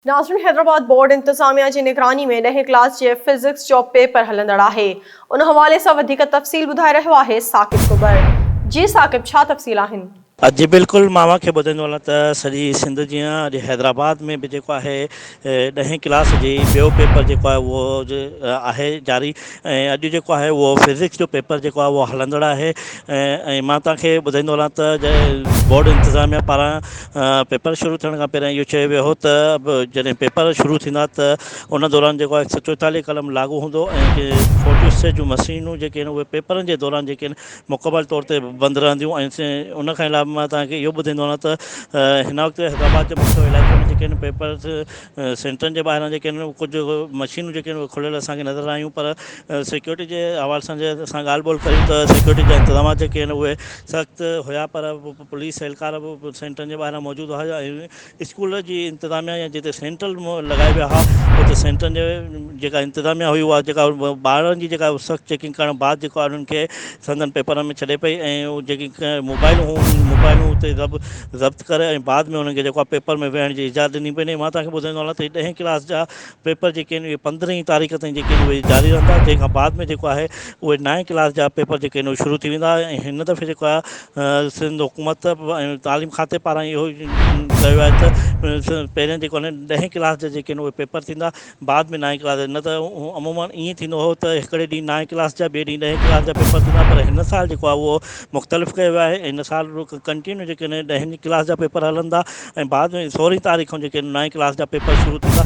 नाज़रीन, हैदराबाद बोर्ड इंतज़ामिया जी निगरानी में 10वीं क्लास जे फिज़िक्स जो पेपर हलंदड़ आहे। उन हवाले सां वधीक तफ़सील ॿुधाए रहियो आहे साकिब कुबर। जी साकिब, छा तफ़सील आहिनि? जी बिल्कुलु, मां खे ॿुधाईंदो हलां त सॼी सिंध जीअं अॼु हैदराबाद में बि जेको आहे 10वीं क्लास जी ॿियो पेपर जेको आहे उहो आहे जारी। ऐं अॼु जेको आहे उहो फिज़िक्स जो पेपर जेको आहे उहो हलंदड़ आहे। ऐं मां तव्हांखे ॿुधाईंदो हलां त बोर्ड इंतिज़ामिया पारां पेपर शुरू थियण खां पहिरियों इहो चयो वियो हो त जॾहिं पेपर शुरू थींदा त उन दौरान जेको आहे 144 कलम लागू हूंदो ऐं 46 जूं मशीनूं जेके आहिनि उहे पेपरनि जे दौरान जेके आहिनि मुकमल तौर ते बंदि रहंदियूं। ऐं उन खां अलावा मां तव्हांखे इहो ॿुधाईंदो आहियां त हिन वक़्तु हैदराबाद जे मुख्य इलाइक़े में जेके आहिनि पेपर्स सेंटरनि जे ॿाहिरां जेके आहिनि कुझु मशीनूं जेके आहिनि उहे खुलियल असांखे नज़र आयूं। पर सिक्योरिटी जे हवाले सां जे असां ॻाल्हि ॿोल कयूं त सिक्योरिटी जा इंतिज़ामात जेके आहिनि उहे सख़्तु हुया, पर पुलिस एहलकार बि सेंटरनि जे ॿाहिरां मौजूदु हुआ। ऐं स्कूल जी इंतिज़ामिया या जिते सेंट्रल लॻाए विया हुआ उते सेंटरनि जे जेका इंतिज़ामिया हुई उहा जेका ॿारनि जी जेका सख़्तु चेकिंग करण बाद जेको आहे उन्हनि खे संदनि पेपर में छॾे पई। ऐं उहो जेकी मोबाइलूं उते ज़ब्त करे ऐं बाद में उन्हनि खे जेको आहे पेपर में वेहण जी इजाज़त ॾिनी पई। मां तव्हांखे ॿुधाईंदो हलां त 10वीं क्लास जा पेपर जेके आहिनि उहे 15 तारीख़ ताईं जेके आहिनि उहे जारी रहंदा, जंहिंखां बाद में जेको आहे उहे 9वीं क्लास जा पेपर जेके आहिनि उहे शुरू थी वेंदा। ऐं हिन दफ़े जेको आहे सिंध हुकूमत ऐं तालीम खाते पारां इहो कयो आहे त पहिरियों जेको आहे 10वीं क्लास जा जेके आहिनि उहे पेपर थींदा, बाद में 9वीं क्लास न त अमूमन ईअं थींदो हो त हिकिड़े ॾींहुं 9वीं क्लास जा ॿिए ॾींहुं 10वीं क्लास जा पेपर थींदा। पर हिन साल जेको आहे उहो मुख़्तलिफ़ कयो आहे। हिन साल कंटिन्यू जेके आहिनि 10वीं क्लास जा पेपर हलंदा ऐं बाद में 16 तारीख़ जेके आहिनि 9वीं क्लास जा पेपर शुरू थींदा।